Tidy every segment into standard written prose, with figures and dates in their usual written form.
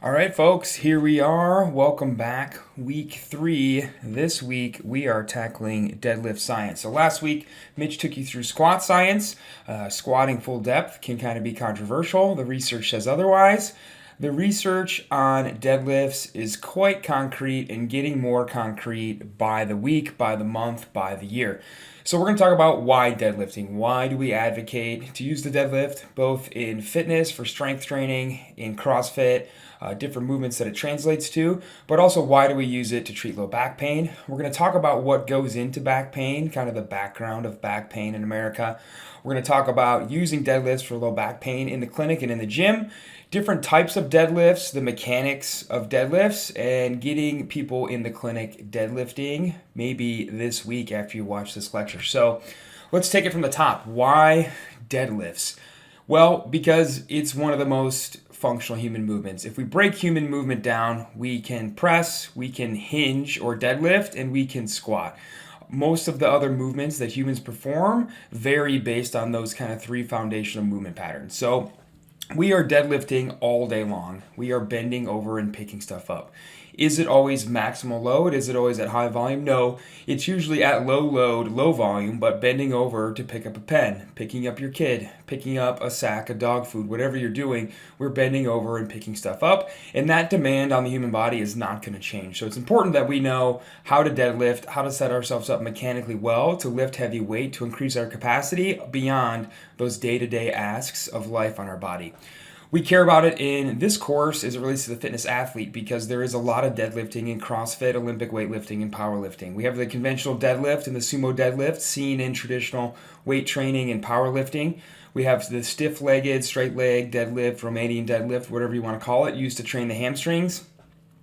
All right, folks, here we are. Welcome back. Week 3. This week, we are tackling deadlift science. So, last week, Mitch took you through squat science. Squatting full depth can kind of be controversial. The research says otherwise. The research on deadlifts is quite concrete and getting more concrete by the week, by the month, by the year. So, we're going to talk about why deadlifting. Why do we advocate to use the deadlift, both in fitness for strength training, in CrossFit, different movements that it translates to, but also why do we use it to treat low back pain. We're going to talk about what goes into back pain, kind of the background of back pain in America. We're going to talk about using deadlifts for low back pain in the clinic and in the gym, different types of deadlifts, the mechanics of deadlifts, and getting people in the clinic deadlifting maybe this week after you watch this lecture. So let's take it from the top. Why deadlifts? Well, because it's one of the most functional human movements. If we break human movement down, we can press, we can hinge or deadlift, and we can squat. Most of the other movements that humans perform vary based on those kind of three foundational movement patterns. So we are deadlifting all day long. We are bending over and picking stuff up. Is it always maximal load? Is it always at high volume? No. It's usually at low load, low volume, but bending over to pick up a pen, picking up your kid, picking up a sack of dog food, whatever you're doing, we're bending over and picking stuff up. And that demand on the human body is not going to change. So it's important that we know how to deadlift, how to set ourselves up mechanically well to lift heavy weight, to increase our capacity beyond those day-to-day asks of life on our body. We care about it in this course as it relates to the fitness athlete because there is a lot of deadlifting in CrossFit, Olympic weightlifting, and powerlifting. We have the conventional deadlift and the sumo deadlift seen in traditional weight training and powerlifting. We have the stiff-legged, straight-leg deadlift, Romanian deadlift, whatever you want to call it, used to train the hamstrings.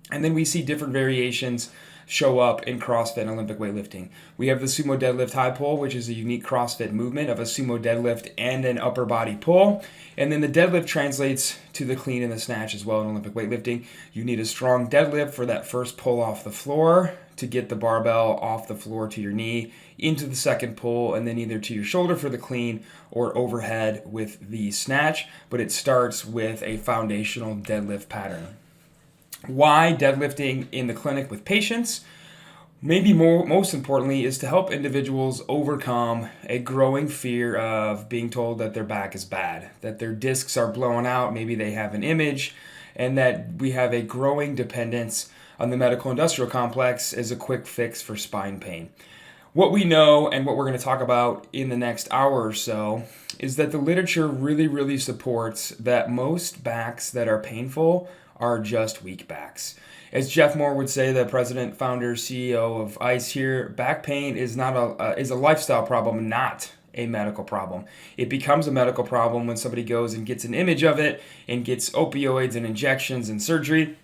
And then we see different variations show up in CrossFit and Olympic weightlifting. We have the sumo deadlift high pull, which is a unique CrossFit movement of a sumo deadlift and an upper body pull. And then the deadlift translates to the clean and the snatch as well in Olympic weightlifting. You need a strong deadlift for that first pull off the floor to get the barbell off the floor to your knee, into the second pull, and then either to your shoulder for the clean or overhead with the snatch. But it starts with a foundational deadlift pattern. Why deadlifting in the clinic with patients? Maybe most importantly is to help individuals overcome a growing fear of being told that their back is bad, that their discs are blowing out, maybe they have an image, and that we have a growing dependence on the medical industrial complex as a quick fix for spine pain. What we know and what we're going to talk about in the next hour or so is that the literature really supports that most backs that are painful are just weak backs. As Jeff Moore would say, the president, founder, CEO of ICE here, back pain is a lifestyle problem, not a medical problem. It becomes a medical problem when somebody goes and gets an image of it and gets opioids and injections and surgery.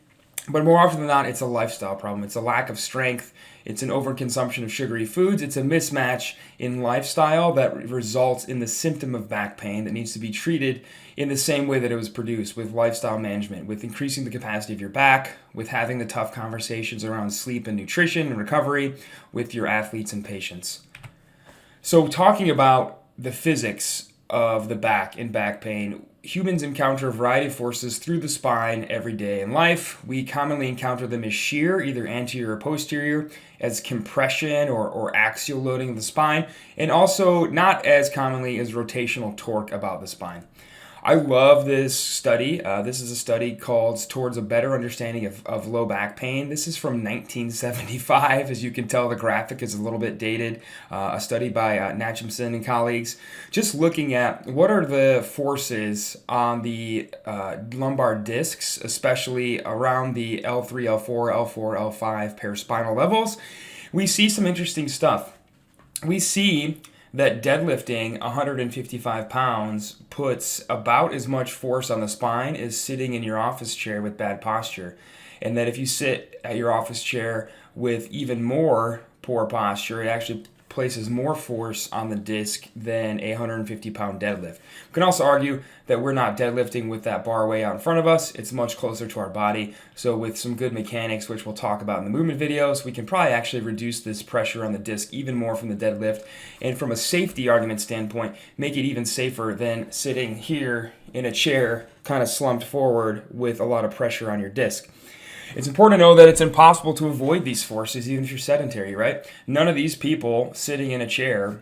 But more often than not, it's a lifestyle problem. It's a lack of strength. It's an overconsumption of sugary foods. It's a mismatch in lifestyle that results in the symptom of back pain that needs to be treated in the same way that it was produced, with lifestyle management, with increasing the capacity of your back, with having the tough conversations around sleep and nutrition and recovery with your athletes and patients. So talking about the physics of the back and back pain, humans encounter a variety of forces through the spine every day in life. We commonly encounter them as shear, either anterior or posterior, as compression or axial loading of the spine, and also not as commonly as rotational torque about the spine. I love this study. This is a study called Towards a Better Understanding of Low Back Pain. This is from 1975. As you can tell, the graphic is a little bit dated. A study by Natchamson and colleagues, just looking at what are the forces on the lumbar discs, especially around the L3, L4, L4, L5 paraspinal levels. We see some interesting stuff. We see that deadlifting 155 pounds puts about as much force on the spine as sitting in your office chair with bad posture. And that if you sit at your office chair with even more poor posture, it actually places more force on the disc than a 150-pound deadlift. We can also argue that we're not deadlifting with that bar way out in front of us. It's much closer to our body. So with some good mechanics, which we'll talk about in the movement videos, we can probably actually reduce this pressure on the disc even more from the deadlift. And from a safety argument standpoint, make it even safer than sitting here in a chair kind of slumped forward with a lot of pressure on your disc. It's important to know that it's impossible to avoid these forces even if you're sedentary, right? None of these people sitting in a chair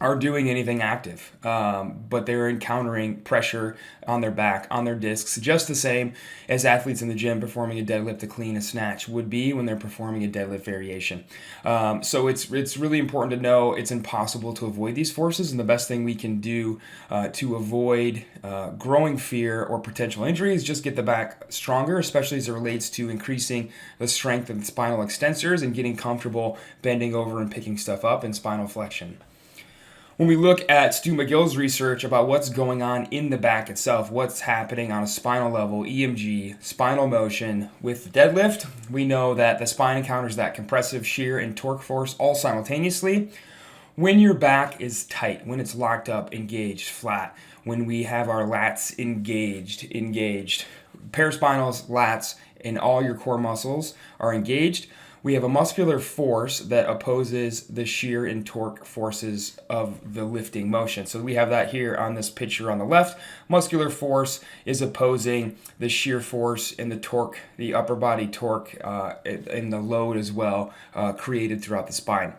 are doing anything active, but they're encountering pressure on their back, on their discs, just the same as athletes in the gym performing a deadlift, a clean, a snatch would be when they're performing a deadlift variation. So it's really important to know it's impossible to avoid these forces, and the best thing we can do to avoid growing fear or potential injury is just get the back stronger, especially as it relates to increasing the strength of the spinal extensors and getting comfortable bending over and picking stuff up in spinal flexion. When we look at Stu McGill's research about what's going on in the back itself, what's happening on a spinal level, EMG, spinal motion with the deadlift, we know that the spine encounters that compressive shear and torque force all simultaneously. When your back is tight, when it's locked up, engaged, flat, when we have our lats engaged, paraspinals, lats, and all your core muscles are engaged, we have a muscular force that opposes the shear and torque forces of the lifting motion. So we have that here on this picture on the left. Muscular force is opposing the shear force and the torque, the upper body torque, and the load as well created throughout the spine.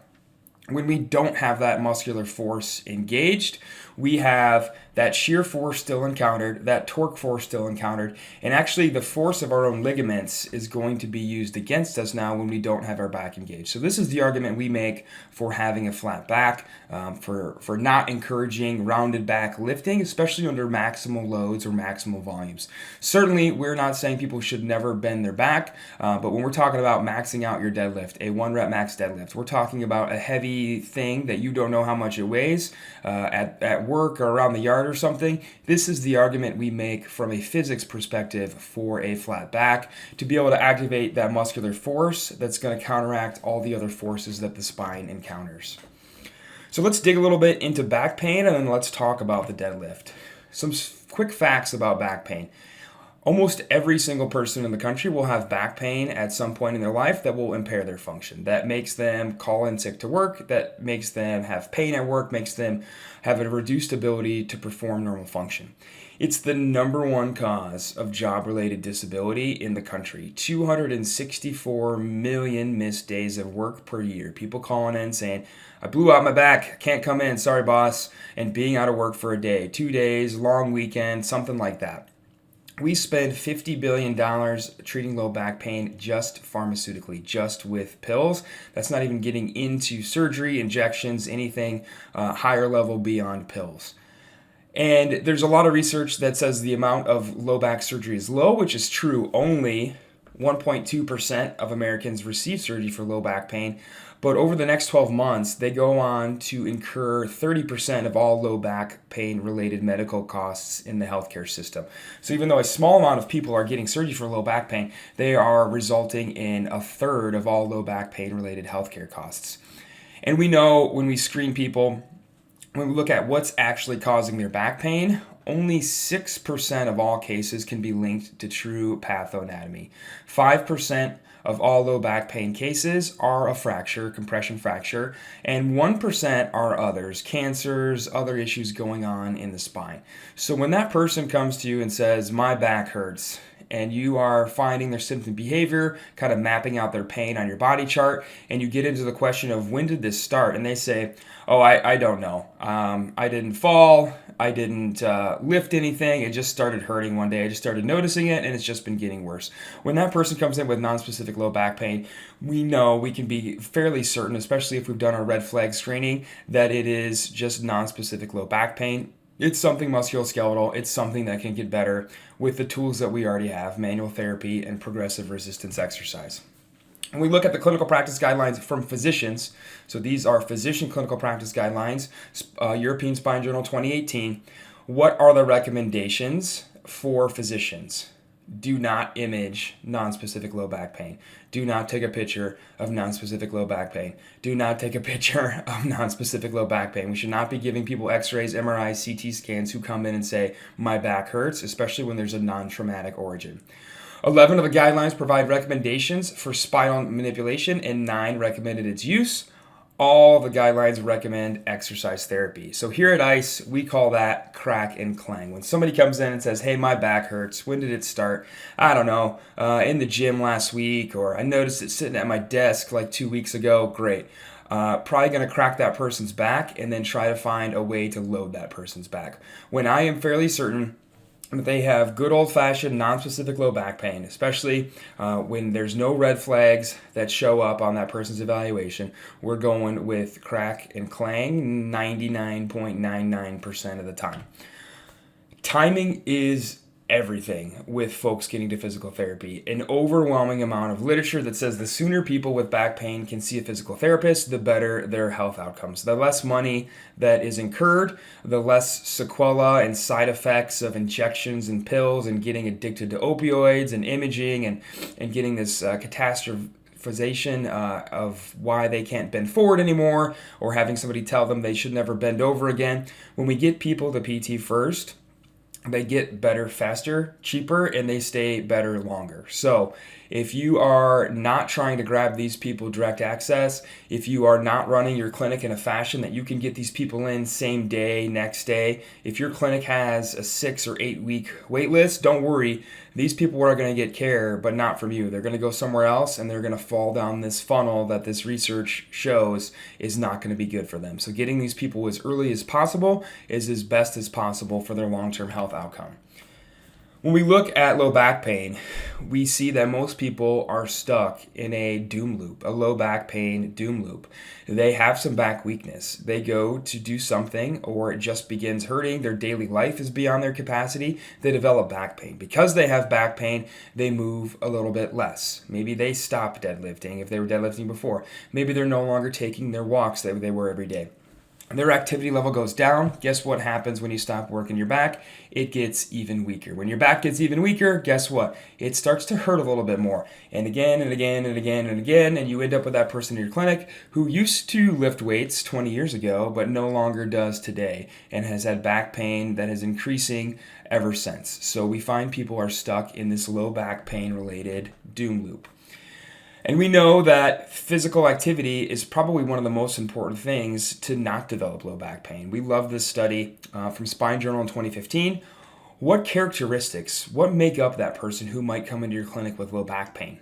When we don't have that muscular force engaged, we have that shear force still encountered, that torque force still encountered, and actually the force of our own ligaments is going to be used against us now when we don't have our back engaged. So this is the argument we make for having a flat back, for not encouraging rounded back lifting, especially under maximal loads or maximal volumes. Certainly, we're not saying people should never bend their back, but when we're talking about maxing out your deadlift, a 1-rep max deadlift, we're talking about a heavy thing that you don't know how much it weighs at work or around the yard or something. This is the argument we make from a physics perspective for a flat back, to be able to activate that muscular force that's going to counteract all the other forces that the spine encounters. So let's dig a little bit into back pain, and then let's talk about the deadlift. Some quick facts about back pain. Almost every single person in the country will have back pain at some point in their life that will impair their function. That makes them call in sick to work, that makes them have pain at work, makes them have a reduced ability to perform normal function. It's the number one cause of job-related disability in the country. 264 million missed days of work per year. People calling in saying, I blew out my back, can't come in, sorry boss, and being out of work for a day, 2 days, long weekend, something like that. We spend $50 billion treating low back pain just pharmaceutically, just with pills. That's not even getting into surgery, injections, anything higher level beyond pills. And there's a lot of research that says the amount of low back surgery is low, which is true. Only 1.2% of Americans receive surgery for low back pain. But over the next 12 months, they go on to incur 30% of all low back pain related medical costs in the healthcare system. So even though a small amount of people are getting surgery for low back pain, they are resulting in a third of all low back pain related healthcare costs. And we know when we screen people, when we look at what's actually causing their back pain, only 6% of all cases can be linked to true pathoanatomy. 5% of all low back pain cases are a fracture, compression fracture, and 1% are others, cancers, other issues going on in the spine. So when that person comes to you and says, my back hurts, and you are finding their symptom behavior, kind of mapping out their pain on your body chart, and you get into the question of when did this start, and they say, oh, I don't know. I didn't fall. I didn't lift anything. It just started hurting one day. I just started noticing it, and it's just been getting worse. When that person comes in with nonspecific low back pain, we know, we can be fairly certain, especially if we've done our red flag screening, that it is just nonspecific low back pain. It's something musculoskeletal. It's something that can get better with the tools that we already have, manual therapy and progressive resistance exercise. When we look at the clinical practice guidelines from physicians, so these are physician clinical practice guidelines, European Spine Journal 2018, what are the recommendations for physicians? do not image nonspecific low back pain. Do not take a picture of nonspecific low back pain. Do not take a picture of nonspecific low back pain. We should not be giving people x-rays, MRIs, CT scans who come in and say, my back hurts, especially when there's a non-traumatic origin. 11 of the guidelines provide recommendations for spinal manipulation, and 9 recommended its use. All the guidelines recommend exercise therapy. So here at ICE, we call that crack and clang. When somebody comes in and says, hey, my back hurts, when did it start? I don't know, in the gym last week, or I noticed it sitting at my desk like 2 weeks ago, great. Probably going to crack that person's back and then try to find a way to load that person's back. When I am fairly certain that they have good old-fashioned non-specific low back pain, especially when there's no red flags that show up on that person's evaluation, we're going with crack and clang 99.99% of the time. Timing is everything with folks getting to physical therapy. An overwhelming amount of literature that says the sooner people with back pain can see a physical therapist, the better their health outcomes. The less money that is incurred, the less sequela and side effects of injections and pills and getting addicted to opioids and imaging and getting this catastrophization of why they can't bend forward anymore, or having somebody tell them they should never bend over again. When we get people to PT first, they get better faster, cheaper, and they stay better longer. So if you are not trying to grab these people direct access, if you are not running your clinic in a fashion that you can get these people in same day, next day, if your clinic has a 6 or 8 week wait list, don't worry. These people are going to get care, but not from you. They're going to go somewhere else, and they're going to fall down this funnel that this research shows is not going to be good for them. So getting these people as early as possible is as best as possible for their long-term health outcome. When we look at low back pain, we see that most people are stuck in a doom loop, a low back pain doom loop. They have some back weakness. They go to do something, or it just begins hurting. Their daily life is beyond their capacity. They develop back pain. Because they have back pain, they move a little bit less. Maybe they stop deadlifting if they were deadlifting before. Maybe they're no longer taking their walks that they were every day. Their activity level goes down. Guess what happens when you stop working your back? It gets even weaker. When your back gets even weaker, guess what? It starts to hurt a little bit more. And again and again and again and again, and you end up with that person in your clinic who used to lift weights 20 years ago, but no longer does today, and has had back pain that is increasing ever since. So we find people are stuck in this low back pain related doom loop. And we know that physical activity is probably one of the most important things to not develop low back pain. We love this study from Spine Journal in 2015. What characteristics, what make up that person who might come into your clinic with low back pain?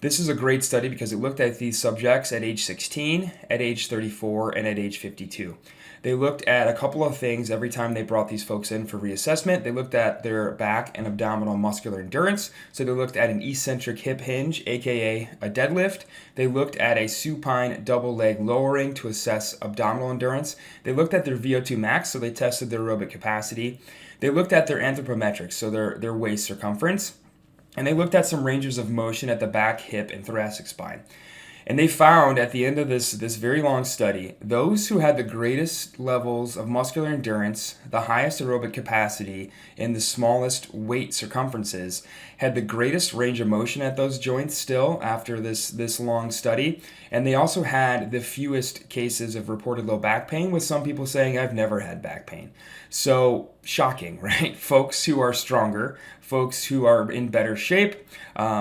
This is a great study because it looked at these subjects at age 16, at age 34, and at age 52. They looked at a couple of things every time they brought these folks in for reassessment. They looked at their back and abdominal muscular endurance. So they looked at an eccentric hip hinge, aka a deadlift. They looked at a supine double leg lowering to assess abdominal endurance. They looked at their VO2 max, so they tested their aerobic capacity. They looked at their anthropometrics, so their waist circumference. And they looked at some ranges of motion at the back, hip, and thoracic spine. And they found at the end of this very long study, those who had the greatest levels of muscular endurance, the highest aerobic capacity, and the smallest weight circumferences had the greatest range of motion at those joints still after this long study. And they also had the fewest cases of reported low back pain, with some people saying, I've never had back pain. So shocking, right? Folks who are stronger, folks who are in better shape,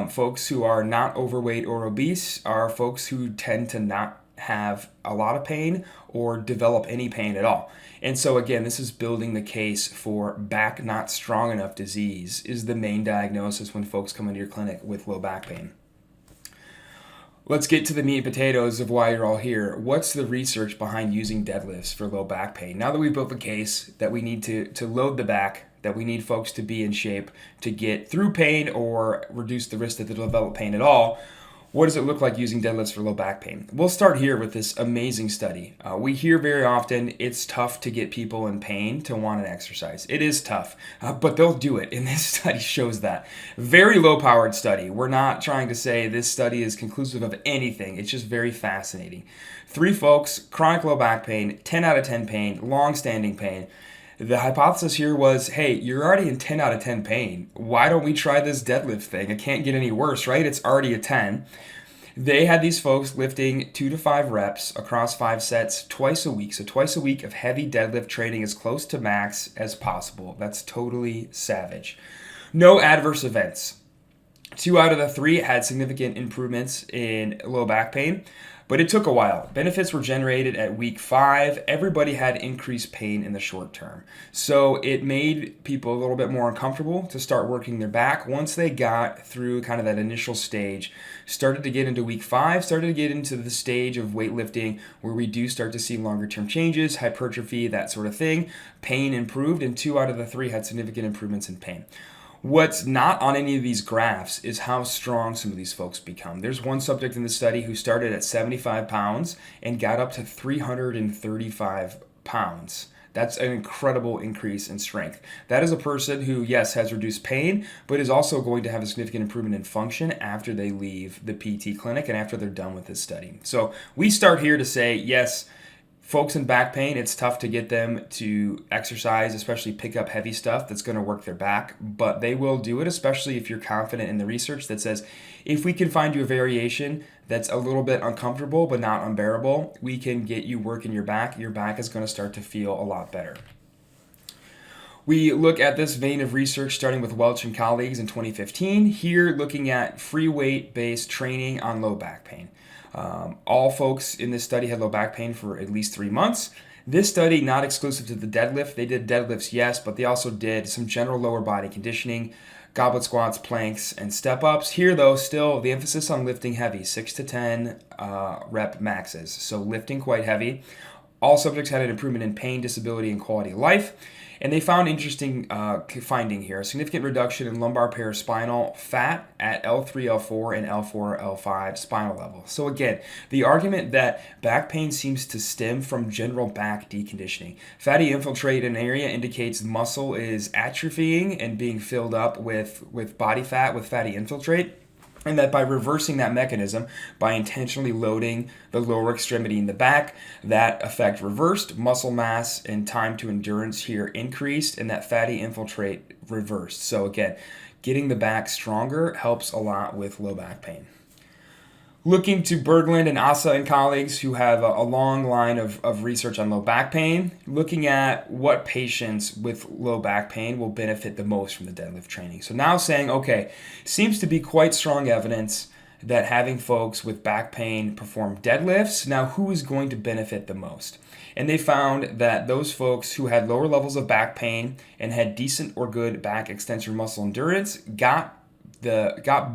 folks who are not overweight or obese are folks who tend to not have a lot of pain or develop any pain at all. And so again, this is building the case for back not strong enough disease is the main diagnosis when folks come into your clinic with low back pain. Let's get to the meat and potatoes of why you're all here. What's the research behind using deadlifts for low back pain? Now that we've built the case that we need to load the back, that we need folks to be in shape to get through pain or reduce the risk that they'll develop pain at all, what does it look like using deadlifts for low back pain? We'll start here with this amazing study. We hear very often it's tough to get people in pain to want an exercise. It is tough, but they'll do it, and this study shows that. Very low-powered study. We're not trying to say this study is conclusive of anything. It's just very fascinating. 3 folks, chronic low back pain, 10 out of 10 pain, long-standing pain. The hypothesis here was, hey, you're already in 10 out of 10 pain. Why don't we try this deadlift thing? It can't get any worse, right? It's already a 10. They had these folks lifting 2 to 5 reps across 5 sets twice a week. So twice a week of heavy deadlift training as close to max as possible. That's totally savage. No adverse events. 2 out of the 3 had significant improvements in low back pain, but it took a while. Benefits were generated at week 5. Everybody had increased pain in the short term. So it made people a little bit more uncomfortable to start working their back. Once they got through kind of that initial stage, started to get into week 5, started to get into the stage of weightlifting where we do start to see longer term changes, hypertrophy, that sort of thing. Pain improved, and 2 out of the 3 had significant improvements in pain. What's not on any of these graphs is how strong some of these folks become. There's one subject in the study who started at 75 pounds and got up to 335 pounds. That's an incredible increase in strength. That is a person who, yes, has reduced pain, but is also going to have a significant improvement in function after they leave the PT clinic and after they're done with this study. So we start here to say, yes, folks in back pain, it's tough to get them to exercise, especially pick up heavy stuff that's going to work their back, but they will do it, especially if you're confident in the research that says, if we can find you a variation that's a little bit uncomfortable but not unbearable, we can get you working your back. Your back is going to start to feel a lot better. We look at this vein of research starting with Welch and colleagues in 2015, here looking at free weight-based training on low back pain. All folks in this study had low back pain for at least 3 months. This study, not exclusive to the deadlift. They did deadlifts, yes, but they also did some general lower body conditioning, goblet squats, planks, and step-ups. Here, though, still the emphasis on lifting heavy, 6 to 10 rep maxes, so lifting quite heavy. All subjects had an improvement in pain, disability, and quality of life. And they found interesting finding here, a significant reduction in lumbar paraspinal fat at L3, L4, and L4, L5 spinal level. So again, the argument that back pain seems to stem from general back deconditioning. Fatty infiltrate in an area indicates muscle is atrophying and being filled up with body fat, with fatty infiltrate. And that by reversing that mechanism, by intentionally loading the lower extremity in the back, that effect reversed, muscle mass and time to endurance here increased, and that fatty infiltrate reversed. So again, getting the back stronger helps a lot with low back pain. Looking to Berglund and Asa and colleagues who have a long line of research on low back pain, looking at what patients with low back pain will benefit the most from the deadlift training. So now saying, okay, seems to be quite strong evidence that having folks with back pain perform deadlifts. Now, who is going to benefit the most? And they found that those folks who had lower levels of back pain and had decent or good back extensor muscle endurance got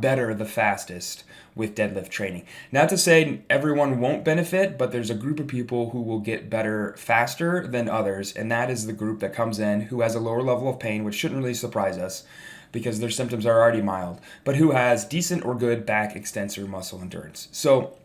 better the fastest with deadlift training. Not to say everyone won't benefit, but there's a group of people who will get better faster than others, and that is the group that comes in who has a lower level of pain, which shouldn't really surprise us because their symptoms are already mild, but who has decent or good back extensor muscle endurance. So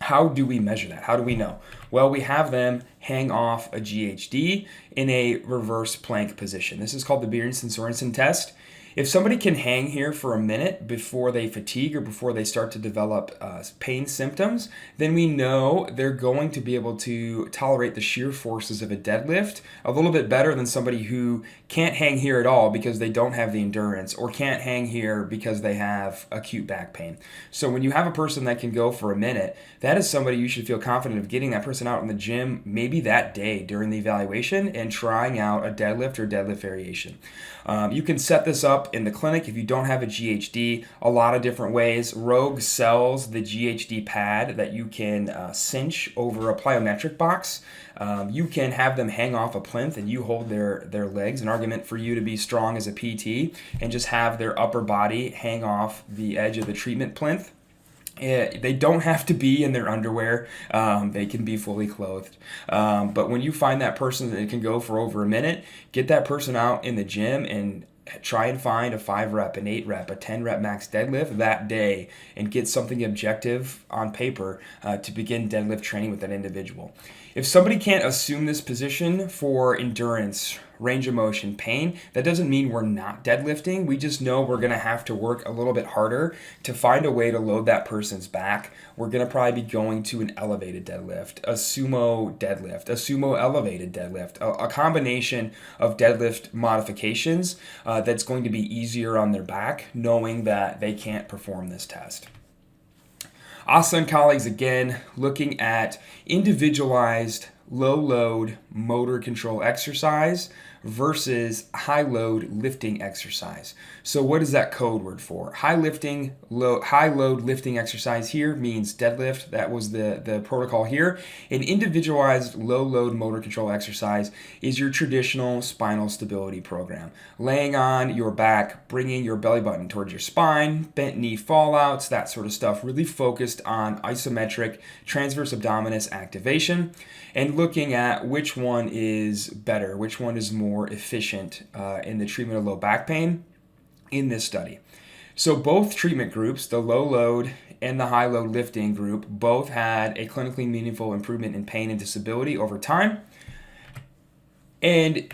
how do we measure that? How do we know? Well, we have them hang off a GHD in a reverse plank position. This is called the Bjerreson-Sorensen test. If somebody can hang here for a minute before they fatigue or before they start to develop pain symptoms, then we know they're going to be able to tolerate the shear forces of a deadlift a little bit better than somebody who can't hang here at all because they don't have the endurance, or can't hang here because they have acute back pain. So when you have a person that can go for a minute, that is somebody you should feel confident of getting that person out in the gym maybe that day during the evaluation and trying out a deadlift or deadlift variation. You can set this up in the clinic if you don't have a GHD a lot of different ways. Rogue sells the GHD pad that you can cinch over a plyometric box. You can have them hang off a plinth and you hold their legs, an argument for you to be strong as a PT, and just have their upper body hang off the edge of the treatment plinth. They don't have to be in their underwear. They can be fully clothed. But when you find that person that can go for over a minute, get that person out in the gym and try and find a 5 rep, an 8 rep, a 10 rep max deadlift that day and get something objective on paper to begin deadlift training with that individual. If somebody can't assume this position for endurance, range of motion, pain, that doesn't mean we're not deadlifting. We just know we're going to have to work a little bit harder to find a way to load that person's back. We're going to probably be going to an elevated deadlift, a sumo elevated deadlift, a combination of deadlift modifications that's going to be easier on their back, knowing that they can't perform this test. Asa and colleagues, again, looking at individualized low-load motor control exercise versus high-load lifting exercise. So what is that code word for? High-load lifting exercise here means deadlift. That was the protocol here. An individualized low-load motor control exercise is your traditional spinal stability program. Laying on your back, bringing your belly button towards your spine, bent knee fallouts, that sort of stuff, really focused on isometric transverse abdominis activation, and looking at which one is better, which one is more efficient in the treatment of low back pain in this study. So both treatment groups, the low load and the high load lifting group, both had a clinically meaningful improvement in pain and disability over time. And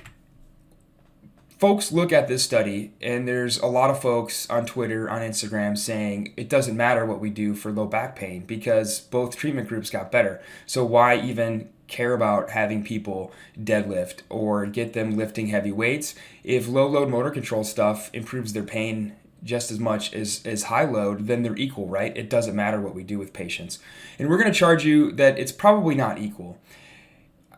folks look at this study, and there's a lot of folks on Twitter, on Instagram saying it doesn't matter what we do for low back pain because both treatment groups got better. So why even care about having people deadlift or get them lifting heavy weights if low load motor control stuff improves their pain just as much as high load? Then they're equal, right? It doesn't matter what we do with patients. And we're going to charge you that it's probably not equal.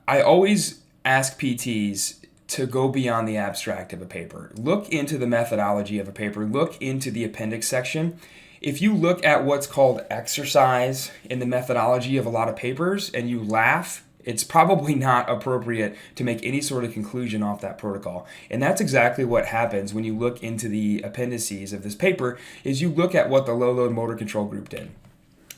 I always ask PTs to go beyond the abstract of a paper. Look into the methodology of a paper. Look into the appendix section. If you look at what's called exercise in the methodology of a lot of papers and you laugh, it's probably not appropriate to make any sort of conclusion off that protocol. And that's exactly what happens when you look into the appendices of this paper, is you look at what the low load motor control group did.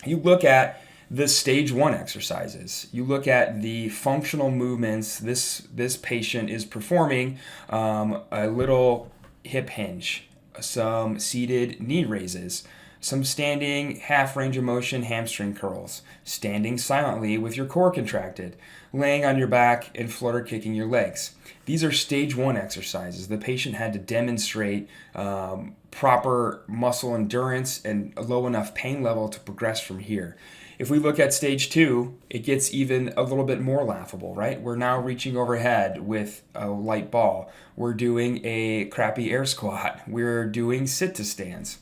You look at the stage 1 exercises. You look at the functional movements this patient is performing, a little hip hinge, some seated knee raises, some standing half range of motion hamstring curls, standing silently with your core contracted, laying on your back and flutter kicking your legs. These are stage 1 exercises. The patient had to demonstrate proper muscle endurance and a low enough pain level to progress from here. If we look at stage 2, it gets even a little bit more laughable, right? We're now reaching overhead with a light ball. We're doing a crappy air squat. We're doing sit to stands.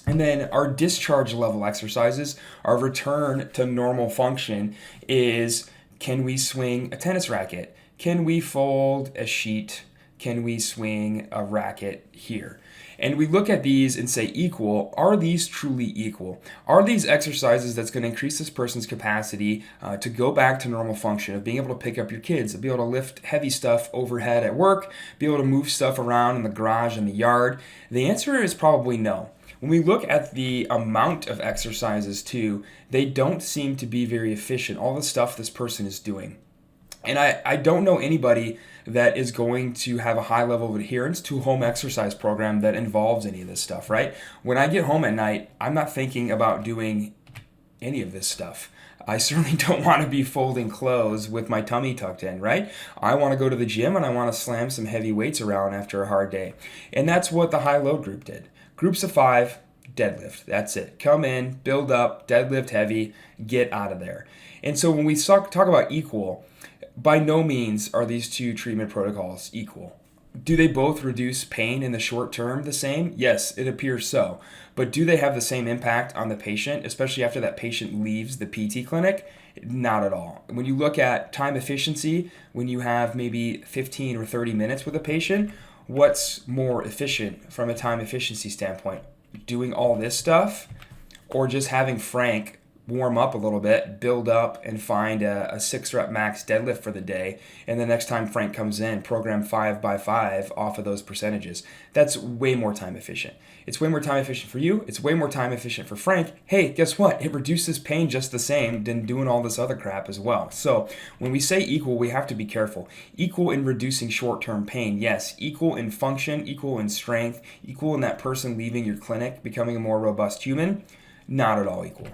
And then our discharge level exercises, our return to normal function is, can we swing a tennis racket? Can we fold a sheet? Can we swing a racket here? And we look at these and say equal. Are these truly equal? Are these exercises that's going to increase this person's capacity to go back to normal function, of being able to pick up your kids, be able to lift heavy stuff overhead at work, be able to move stuff around in the garage and the yard? The answer is probably no. When we look at the amount of exercises too, they don't seem to be very efficient, all the stuff this person is doing. And I don't know anybody that is going to have a high level of adherence to a home exercise program that involves any of this stuff, right? When I get home at night, I'm not thinking about doing any of this stuff. I certainly don't want to be folding clothes with my tummy tucked in, right? I want to go to the gym and I want to slam some heavy weights around after a hard day. And that's what the high load group did. Groups of 5, deadlift. That's it. Come in, build up, deadlift heavy, get out of there. And so when we talk about equal, by no means are these two treatment protocols equal. Do they both reduce pain in the short term the same? Yes, it appears so. But do they have the same impact on the patient, especially after that patient leaves the PT clinic? Not at all. When you look at time efficiency, when you have maybe 15 or 30 minutes with a patient, what's more efficient from a time efficiency standpoint? Doing all this stuff, or just having Frank warm up a little bit, build up, and find a 6-rep max deadlift for the day, and the next time Frank comes in, program 5 by 5 off of those percentages? That's way more time efficient. It's way more time efficient for you. It's way more time efficient for Frank. Hey, guess what? It reduces pain just the same than doing all this other crap as well. So when we say equal, we have to be careful. Equal in reducing short-term pain, yes. Equal in function, equal in strength, equal in that person leaving your clinic, becoming a more robust human, not at all equal.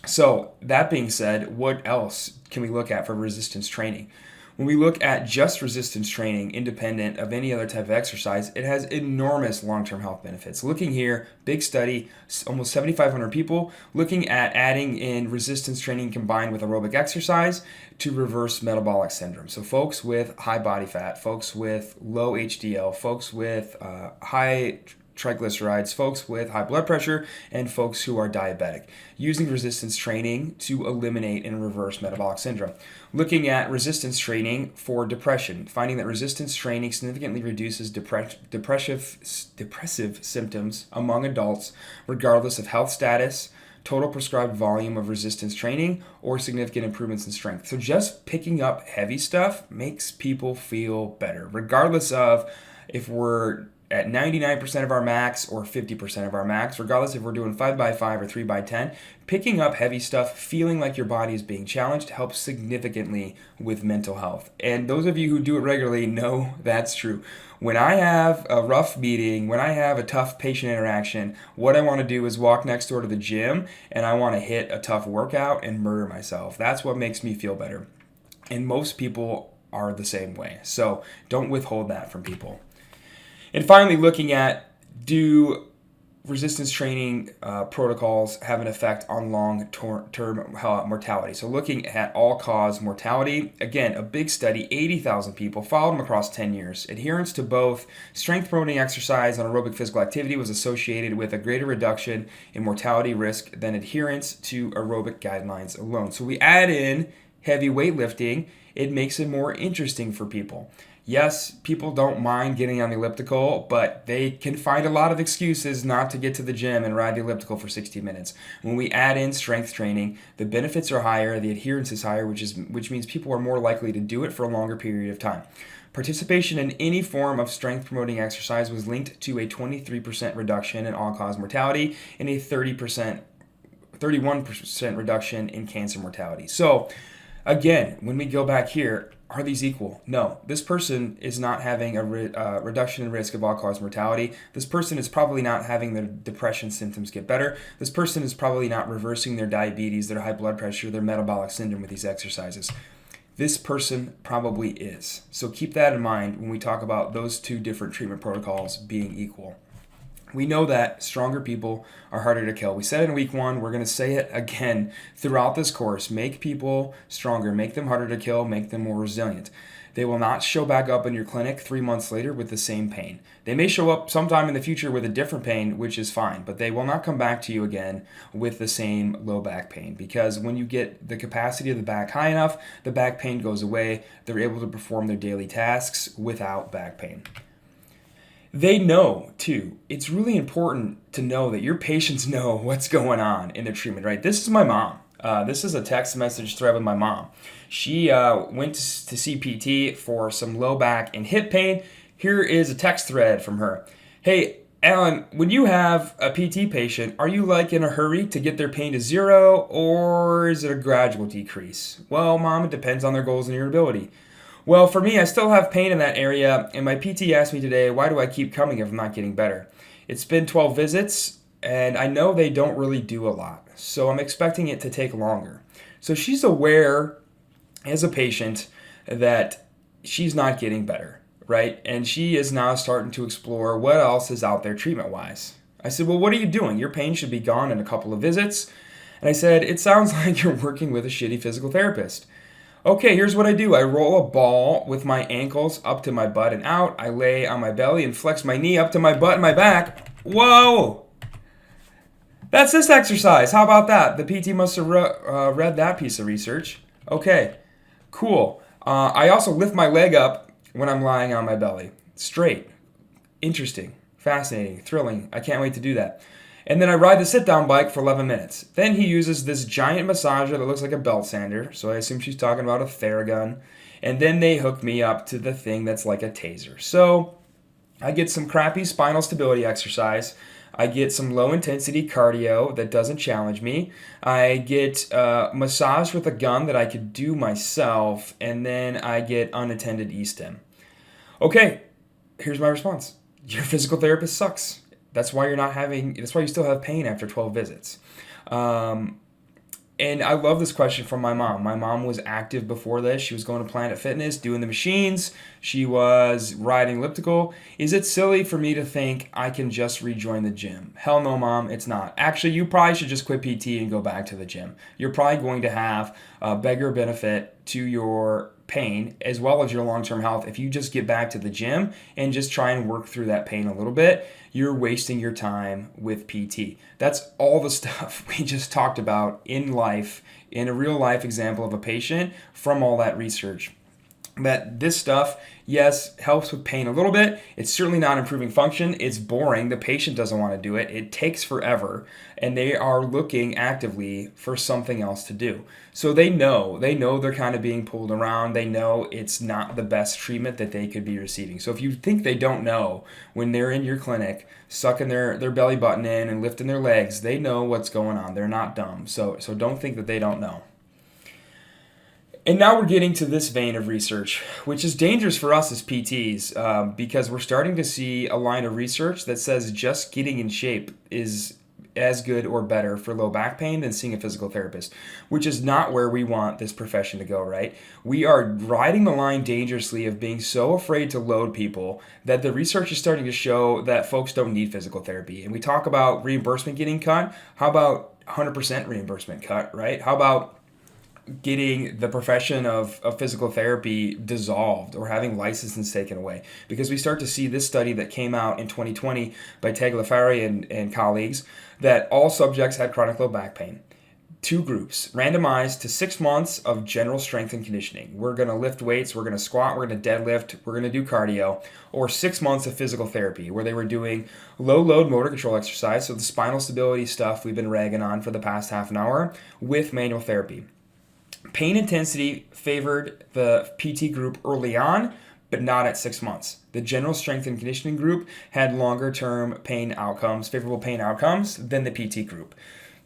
So that being said, what else can we look at for resistance training? When we look at just resistance training, independent of any other type of exercise, it has enormous long-term health benefits. Looking here, big study, almost 7,500 people, looking at adding in resistance training combined with aerobic exercise to reverse metabolic syndrome. So folks with high body fat, folks with low HDL, folks with high triglycerides, folks with high blood pressure, and folks who are diabetic, using resistance training to eliminate and reverse metabolic syndrome. Looking at resistance training for depression, finding that resistance training significantly reduces depressive symptoms among adults, regardless of health status, total prescribed volume of resistance training, or significant improvements in strength. So just picking up heavy stuff makes people feel better, regardless of if we're at 99% of our max or 50% of our max, regardless if we're doing 5x5 or 3x10, picking up heavy stuff, feeling like your body is being challenged, helps significantly with mental health. And those of you who do it regularly know that's true. When I have a rough meeting, when I have a tough patient interaction, what I want to do is walk next door to the gym and I want to hit a tough workout and murder myself. That's what makes me feel better. And most people are the same way. So don't withhold that from people. And finally, looking at, do resistance training protocols have an effect on long-term mortality? So looking at all-cause mortality, again, a big study, 80,000 people, followed them across 10 years. Adherence to both strength-promoting exercise and aerobic physical activity was associated with a greater reduction in mortality risk than adherence to aerobic guidelines alone. So we add in heavy weightlifting, it makes it more interesting for people. Yes, people don't mind getting on the elliptical, but they can find a lot of excuses not to get to the gym and ride the elliptical for 60 minutes. When we add in strength training, the benefits are higher, the adherence is higher, which means people are more likely to do it for a longer period of time. Participation in any form of strength-promoting exercise was linked to a 23% reduction in all-cause mortality and a 31% reduction in cancer mortality. So, again, when we go back here, are these equal? No. This person is not having a reduction in risk of all-cause mortality. This person is probably not having their depression symptoms get better. This person is probably not reversing their diabetes, their high blood pressure, their metabolic syndrome with these exercises. This person probably is. So keep that in mind when we talk about those two different treatment protocols being equal. We know that stronger people are harder to kill. We said it in week 1. We're going to say it again throughout this course. Make people stronger. Make them harder to kill. Make them more resilient. They will not show back up in your clinic 3 months later with the same pain. They may show up sometime in the future with a different pain, which is fine, but they will not come back to you again with the same low back pain, because when you get the capacity of the back high enough, the back pain goes away. They're able to perform their daily tasks without back pain. They know, too. It's really important to know that your patients know what's going on in their treatment, right? This is my mom. This is a text message thread with my mom. She went to see PT for some low back and hip pain. Here is a text thread from her. Hey, Alan, when you have a PT patient, are you like in a hurry to get their pain to 0, or is it a gradual decrease? Well, Mom, it depends on their goals and your ability. Well, for me, I still have pain in that area, and my PT asked me today, why do I keep coming if I'm not getting better? It's been 12 visits, and I know they don't really do a lot, so I'm expecting it to take longer. So she's aware, as a patient, that she's not getting better, right? And she is now starting to explore what else is out there treatment-wise. I said, well, what are you doing? Your pain should be gone in a couple of visits. And I said, it sounds like you're working with a shitty physical therapist. Okay, here's what I do. I roll a ball with my ankles up to my butt and out. I lay on my belly and flex my knee up to my butt and my back. Whoa! That's this exercise. How about that? The PT must have read that piece of research. Okay, cool. I also lift my leg up when I'm lying on my belly. Straight. Interesting. Fascinating. Thrilling. I can't wait to do that. And then I ride the sit-down bike for 11 minutes. Then he uses this giant massager that looks like a belt sander, so I assume she's talking about a Theragun. And then they hook me up to the thing that's like a taser. So I get some crappy spinal stability exercise. I get some low-intensity cardio that doesn't challenge me. I get massaged with a gun that I could do myself. And then I get unattended e-stim. Okay, here's my response. Your physical therapist sucks. That's why you still have pain after 12 visits. And I love this question from my mom. My mom was active before this. She was going to Planet Fitness, doing the machines. She was riding elliptical. Is it silly for me to think I can just rejoin the gym? Hell no, Mom, it's not. Actually, you probably should just quit PT and go back to the gym. You're probably going to have a bigger benefit to your pain as well as your long-term health if you just get back to the gym and just try and work through that pain a little bit. You're wasting your time with PT. That's all the stuff we just talked about in life, in a real life example of a patient from all that research. That this stuff, yes, helps with pain a little bit. It's certainly not improving function. It's boring. The patient doesn't want to do it. It takes forever. And they are looking actively for something else to do. So they know they're kind of being pulled around. They know it's not the best treatment that they could be receiving. So if you think they don't know when they're in your clinic, sucking their belly button in and lifting their legs, they know what's going on. They're not dumb. So don't think that they don't know. And now we're getting to this vein of research, which is dangerous for us as PTs because we're starting to see a line of research that says just getting in shape is as good or better for low back pain than seeing a physical therapist, which is not where we want this profession to go, right? We are riding the line dangerously of being so afraid to load people that the research is starting to show that folks don't need physical therapy. And we talk about reimbursement getting cut. How about 100% reimbursement cut, right? How about getting the profession of physical therapy dissolved or having licenses taken away? Because we start to see this study that came out in 2020 by Tagliaferri and colleagues that all subjects had chronic low back pain. Two groups, randomized to 6 months of general strength and conditioning. We're going to lift weights, we're going to squat, we're going to deadlift, we're going to do cardio, or 6 months of physical therapy where they were doing low load motor control exercise, so the spinal stability stuff we've been ragging on for the past half an hour, with manual therapy. Pain intensity favored the PT group early on, but not at 6 months. The general strength and conditioning group had longer term pain outcomes, favorable pain outcomes, than the PT group.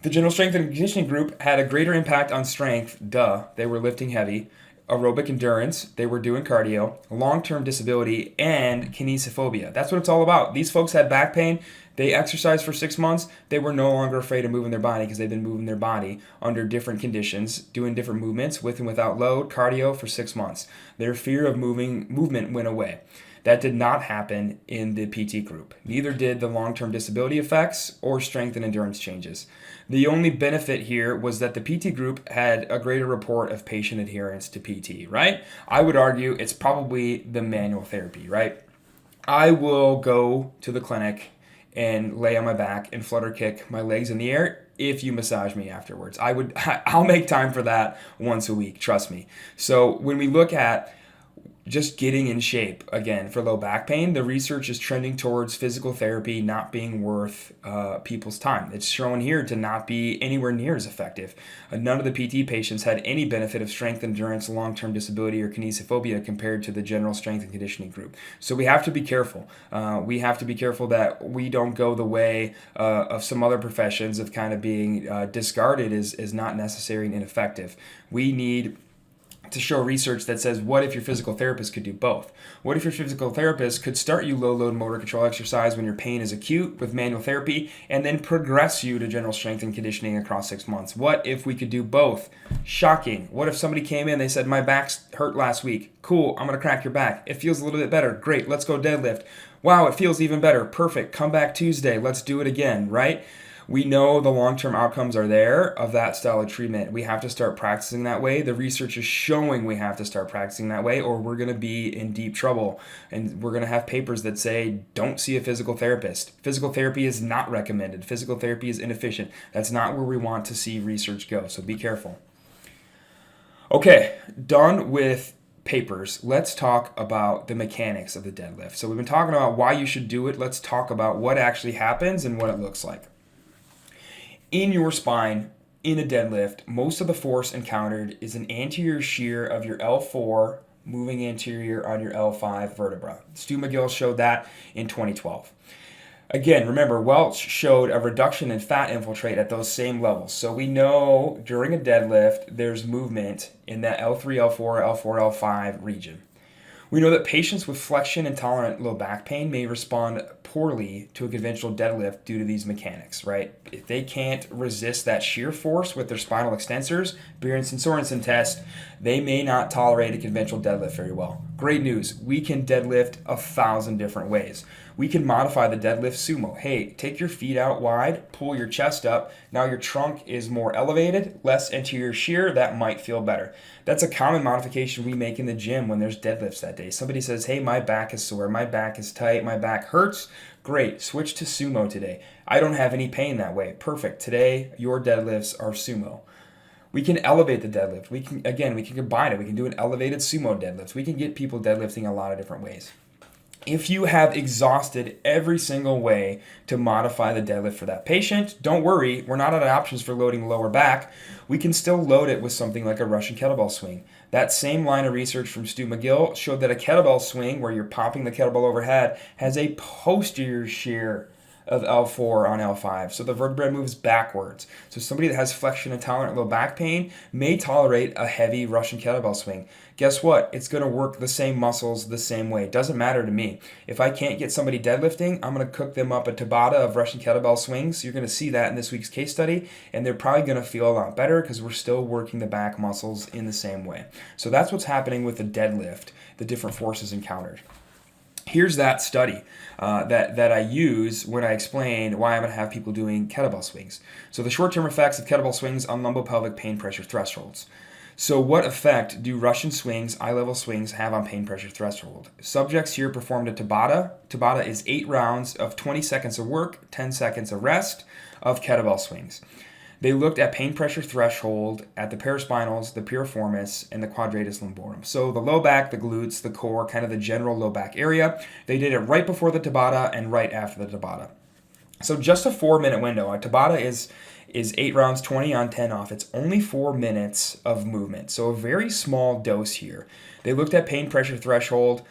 The general strength and conditioning group had a greater impact on strength, they were lifting heavy, aerobic endurance, they were doing cardio, long-term disability, and kinesiophobia. That's what it's all about. These folks had back pain. They exercised for 6 months. They were no longer afraid of moving their body because they've been moving their body under different conditions, doing different movements with and without load, cardio for 6 months. Their fear of movement went away. That did not happen in the PT group. Neither did the long-term disability effects or strength and endurance changes. The only benefit here was that the PT group had a greater report of patient adherence to PT, right? I would argue it's probably the manual therapy, right? I will go to the clinic and lay on my back and flutter kick my legs in the air if you massage me afterwards. I'll make time for that once a week, trust me. So when we look at just getting in shape, again, for low back pain, the research is trending towards physical therapy not being worth people's time. It's shown here to not be anywhere near as effective. None of the PT patients had any benefit of strength, endurance, long-term disability, or kinesiophobia compared to the general strength and conditioning group. So we have to be careful. We have to be careful that we don't go the way of some other professions of kind of being discarded as not necessary and ineffective. We need to show research that says, what if your physical therapist could do both? What if your physical therapist could start you low-load motor control exercise when your pain is acute with manual therapy and then progress you to general strength and conditioning across 6 months? What if we could do both? Shocking. What if somebody came in, they said, my back's hurt last week. Cool, I'm going to crack your back. It feels a little bit better. Great, let's go deadlift. Wow, it feels even better. Perfect. Come back Tuesday. Let's do it again, right? We know the long-term outcomes are there of that style of treatment. We have to start practicing that way. The research is showing we have to start practicing that way or we're going to be in deep trouble. And we're going to have papers that say, don't see a physical therapist. Physical therapy is not recommended. Physical therapy is inefficient. That's not where we want to see research go. So be careful. Okay, done with papers. Let's talk about the mechanics of the deadlift. So we've been talking about why you should do it. Let's talk about what actually happens and what it looks like. In your spine, in a deadlift, most of the force encountered is an anterior shear of your L4 moving anterior on your L5 vertebra. Stu McGill showed that in 2012. Again, remember, Welch showed a reduction in fat infiltrate at those same levels. So we know during a deadlift, there's movement in that L3, L4, L4, L5 region. We know that patients with flexion intolerant low back pain may respond poorly to a conventional deadlift due to these mechanics, right? If they can't resist that shear force with their spinal extensors, Berenson-Sorensen test, they may not tolerate a conventional deadlift very well. Great news, we can deadlift 1,000 different ways. We can modify the deadlift sumo. Hey, take your feet out wide, pull your chest up. Now your trunk is more elevated, less anterior shear. That might feel better. That's a common modification we make in the gym when there's deadlifts that day. Somebody says, hey, my back is sore, my back is tight, my back hurts. Great, switch to sumo today. I don't have any pain that way. Perfect. Today, your deadlifts are sumo. We can elevate the deadlift. We can combine it. We can do an elevated sumo deadlift. We can get people deadlifting a lot of different ways. If you have exhausted every single way to modify the deadlift for that patient, don't worry, we're not out of options for loading the lower back. We can still load it with something like a Russian kettlebell swing. That same line of research from Stu McGill showed that a kettlebell swing, where you're popping the kettlebell overhead, has a posterior shear of L4 on L5. So the vertebrae moves backwards. So somebody that has flexion intolerant low back pain may tolerate a heavy Russian kettlebell swing. Guess what? It's going to work the same muscles the same way. It doesn't matter to me. If I can't get somebody deadlifting, I'm going to cook them up a Tabata of Russian kettlebell swings. You're going to see that in this week's case study, and they're probably going to feel a lot better because we're still working the back muscles in the same way. So that's what's happening with the deadlift, the different forces encountered. Here's that study that I use when I explain why I'm going to have people doing kettlebell swings. So the short-term effects of kettlebell swings on lumbopelvic pain pressure thresholds. So what effect do Russian swings, eye-level swings, have on pain pressure threshold? Subjects here performed a Tabata. Tabata is 8 rounds of 20 seconds of work, 10 seconds of rest of kettlebell swings. They looked at pain pressure threshold at the paraspinals, the piriformis, and the quadratus lumborum. So the low back, the glutes, the core, kind of the general low back area. They did it right before the Tabata and right after the Tabata. So just a 4-minute window. A Tabata is 8 rounds, 20 on, 10 off. It's only 4 minutes of movement. So a very small dose here. They looked at pain pressure threshold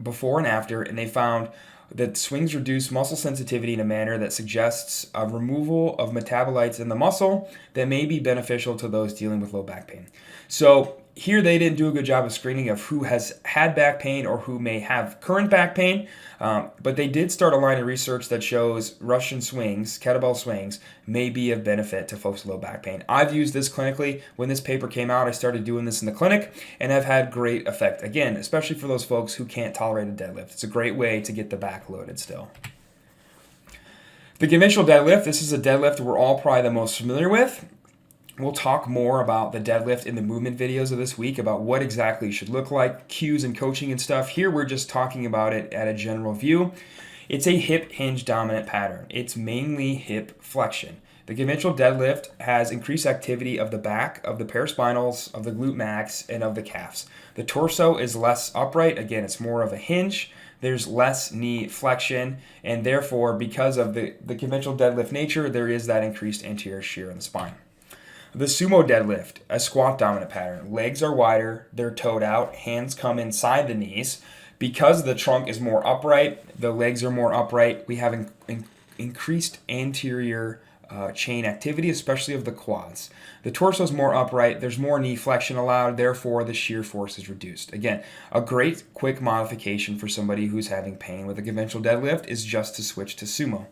before and after, and they found that swings reduce muscle sensitivity in a manner that suggests a removal of metabolites in the muscle that may be beneficial to those dealing with low back pain. So here they didn't do a good job of screening of who has had back pain or who may have current back pain, but they did start a line of research that shows Russian swings, kettlebell swings, may be of benefit to folks with low back pain. I've used this clinically. When this paper came out, I started doing this in the clinic, and I've had great effect. Again, especially for those folks who can't tolerate a deadlift. It's a great way to get the back loaded still. The conventional deadlift, this is a deadlift we're all probably the most familiar with. We'll talk more about the deadlift in the movement videos of this week, about what exactly it should look like, cues and coaching and stuff. Here we're just talking about it at a general view. It's a hip hinge dominant pattern. It's mainly hip flexion. The conventional deadlift has increased activity of the back, of the paraspinals, of the glute max, and of the calves. The torso is less upright. Again, it's more of a hinge. There's less knee flexion, and therefore, because of the conventional deadlift nature, there is that increased anterior shear in the spine. The sumo deadlift, a squat dominant pattern. Legs are wider, they're toed out, hands come inside the knees. Because the trunk is more upright, the legs are more upright, we have increased anterior chain activity, especially of the quads. The torso is more upright, there's more knee flexion allowed, therefore the shear force is reduced. Again, a great quick modification for somebody who's having pain with a conventional deadlift is just to switch to sumo.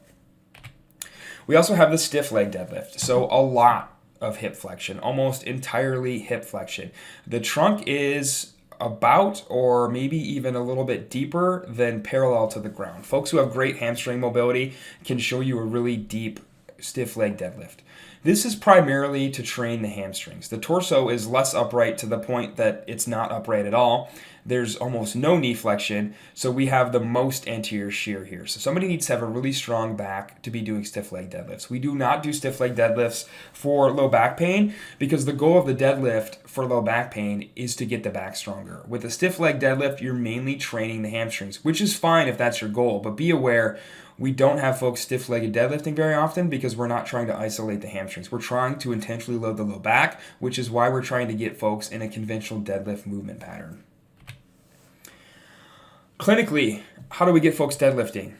We also have the stiff leg deadlift. So a lot of hip flexion, almost entirely hip flexion. The trunk is about or maybe even a little bit deeper than parallel to the ground. Folks who have great hamstring mobility can show you a really deep stiff leg deadlift. This is primarily to train the hamstrings. The torso is less upright to the point that it's not upright at all. There's almost no knee flexion, so we have the most anterior shear here. So somebody needs to have a really strong back to be doing stiff leg deadlifts. We do not do stiff leg deadlifts for low back pain because the goal of the deadlift for low back pain is to get the back stronger. With a stiff leg deadlift, you're mainly training the hamstrings, which is fine if that's your goal, but be aware we don't have folks stiff-legged deadlifting very often because we're not trying to isolate the hamstrings. We're trying to intentionally load the low back, which is why we're trying to get folks in a conventional deadlift movement pattern. Clinically, how do we get folks deadlifting?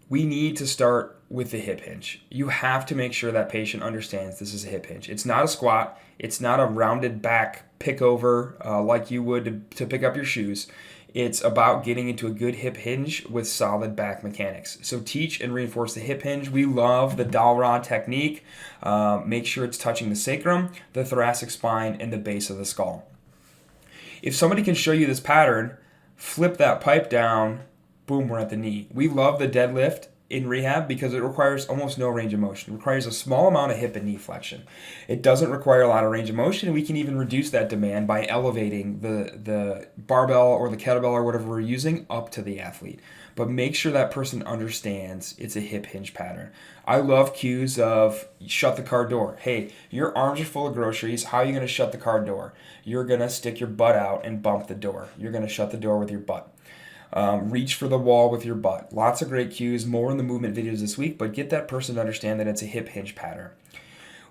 We need to start with the hip hinge. You have to make sure that patient understands this is a hip hinge. It's not a squat. It's not a rounded back pick over like you would to pick up your shoes. It's about getting into a good hip hinge with solid back mechanics. So teach and reinforce the hip hinge. We love the dowel rod technique. Make sure it's touching the sacrum, the thoracic spine, and the base of the skull. If somebody can show you this pattern, flip that pipe down, boom, we're at the knee. We love the deadlift in rehab because it requires almost no range of motion. It requires a small amount of hip and knee flexion. It doesn't require a lot of range of motion, and we can even reduce that demand by elevating the barbell or the kettlebell or whatever we're using up to the athlete. But make sure that person understands it's a hip hinge pattern. I love cues of shut the car door. Hey, your arms are full of groceries. How are you going to shut the car door? You're going to stick your butt out and bump the door. You're going to shut the door with your butt. Reach for the wall with your butt. Lots of great cues, more in the movement videos this week, but get that person to understand that it's a hip hinge pattern.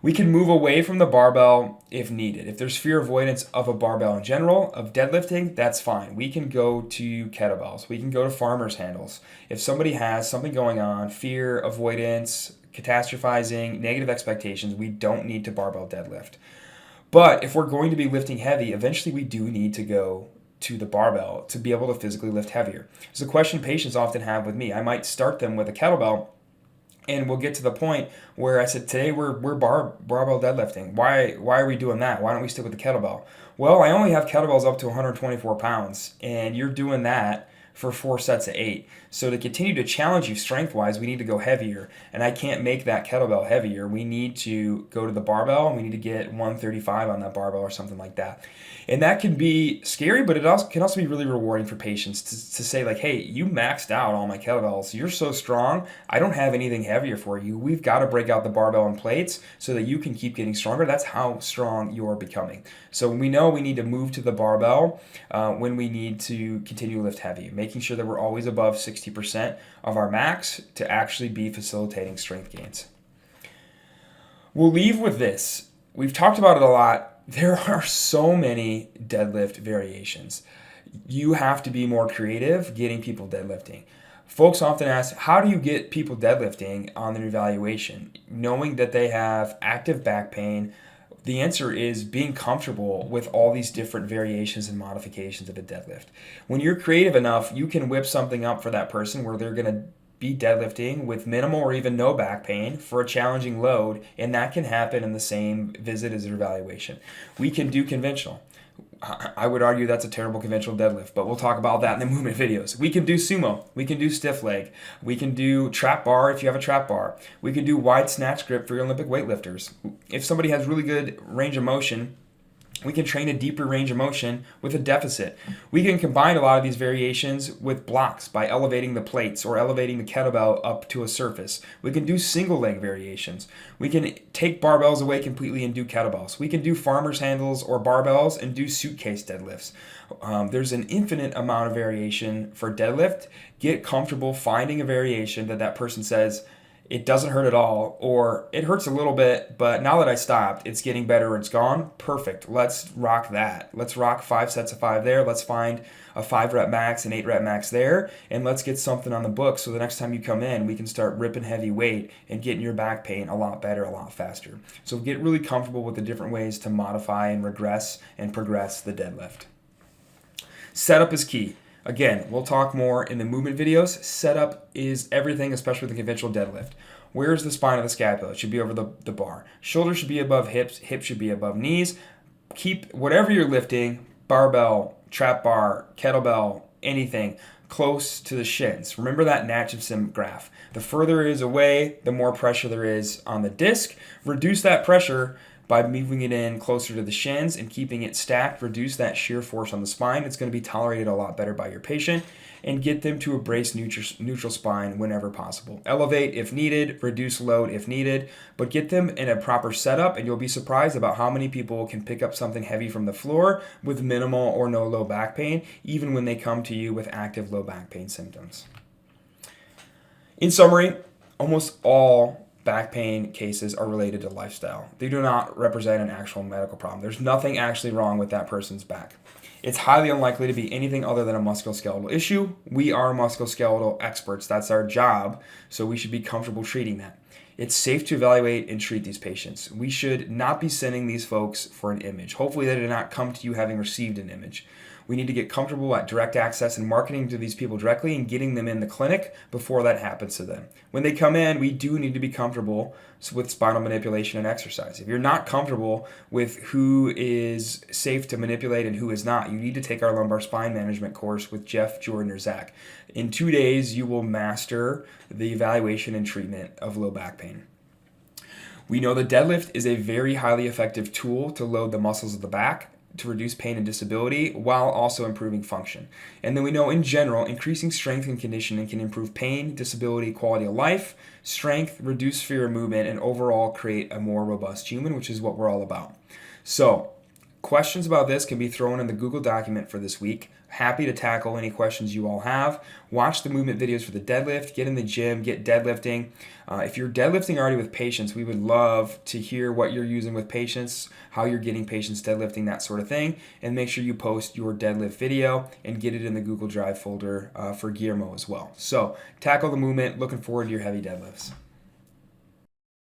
We can move away from the barbell if needed. If there's fear avoidance of a barbell in general, of deadlifting, that's fine. We can go to kettlebells. We can go to farmer's handles. If somebody has something going on, fear, avoidance, catastrophizing, negative expectations, we don't need to barbell deadlift. But if we're going to be lifting heavy, eventually we do need to go to the barbell to be able to physically lift heavier. It's a question patients often have with me. I might start them with a kettlebell, and we'll get to the point where I said, today we're barbell deadlifting. Why are we doing that? Why don't we stick with the kettlebell? Well, I only have kettlebells up to 124 pounds, and you're doing that for 4 sets of 8. So to continue to challenge you strength-wise, we need to go heavier, and I can't make that kettlebell heavier. We need to go to the barbell, and we need to get 135 on that barbell or something like that. And that can be scary, but it can also be really rewarding for patients to say, like, hey, you maxed out all my kettlebells. You're so strong. I don't have anything heavier for you. We've got to break out the barbell and plates so that you can keep getting stronger. That's how strong you're becoming. So we know we need to move to the barbell when we need to continue to lift heavy, making sure that we're always above 60% of our max to actually be facilitating strength gains. We'll leave with this. We've talked about it a lot. There are so many deadlift variations. You have to be more creative getting people deadlifting. Folks often ask, how do you get people deadlifting on their evaluation, knowing that they have active back pain? The answer is being comfortable with all these different variations and modifications of a deadlift. When you're creative enough, you can whip something up for that person where they're going to be deadlifting with minimal or even no back pain for a challenging load, and that can happen in the same visit as their evaluation. We can do conventional. I would argue that's a terrible conventional deadlift, but we'll talk about that in the movement videos. We can do sumo. We can do stiff leg. We can do trap bar if you have a trap bar. We can do wide snatch grip for your Olympic weightlifters. If somebody has really good range of motion, we can train a deeper range of motion with a deficit. We can combine a lot of these variations with blocks by elevating the plates or elevating the kettlebell up to a surface. We can do single leg variations. We can take barbells away completely and do kettlebells. We can do farmer's handles or barbells and do suitcase deadlifts. There's an infinite amount of variation for deadlift. Get comfortable finding a variation that person says, it doesn't hurt at all, or it hurts a little bit, but now that I stopped, it's getting better or it's gone. Perfect. Let's rock that. Let's rock 5 sets of 5 there. Let's find a 5 rep max and 8 rep max there, and let's get something on the book so the next time you come in, we can start ripping heavy weight and getting your back pain a lot better, a lot faster. So get really comfortable with the different ways to modify and regress and progress the deadlift. Setup is key. Again, we'll talk more in the movement videos. Setup is everything, especially with the conventional deadlift. Where's the spine of the scapula? It should be over the bar. Shoulders should be above hips. Hips should be above knees. Keep whatever you're lifting, barbell, trap bar, kettlebell, anything, close to the shins. Remember that Natchez graph. The further it is away, the more pressure there is on the disc. Reduce that pressure by moving it in closer to the shins and keeping it stacked. Reduce that shear force on the spine. It's going to be tolerated a lot better by your patient, and get them to a brace neutral spine whenever possible. Elevate if needed, reduce load if needed, but get them in a proper setup, and you'll be surprised about how many people can pick up something heavy from the floor with minimal or no low back pain, even when they come to you with active low back pain symptoms. In summary, almost all back pain cases are related to lifestyle. They do not represent an actual medical problem. There's nothing actually wrong with that person's back. It's highly unlikely to be anything other than a musculoskeletal issue. We are musculoskeletal experts. That's our job, so we should be comfortable treating that. It's safe to evaluate and treat these patients. We should not be sending these folks for an image. Hopefully they did not come to you having received an image. We need to get comfortable at direct access and marketing to these people directly and getting them in the clinic before that happens to them. When they come in, we do need to be comfortable with spinal manipulation and exercise. If you're not comfortable with who is safe to manipulate and who is not, you need to take our lumbar spine management course with Jeff, Jordan, or Zach. In 2 days, you will master the evaluation and treatment of low back pain. We know the deadlift is a very highly effective tool to load the muscles of the back to reduce pain and disability while also improving function. And then we know in general, increasing strength and conditioning can improve pain, disability, quality of life, strength, reduce fear of movement, and overall create a more robust human, which is what we're all about. So, questions about this can be thrown in the Google document for this week. Happy to tackle any questions you all have. Watch the movement videos for the deadlift. Get in the gym. Get deadlifting. If you're deadlifting already with patients, we would love to hear what you're using with patients, how you're getting patients deadlifting, that sort of thing. And make sure you post your deadlift video and get it in the Google Drive folder for Guillermo as well. So tackle the movement. Looking forward to your heavy deadlifts.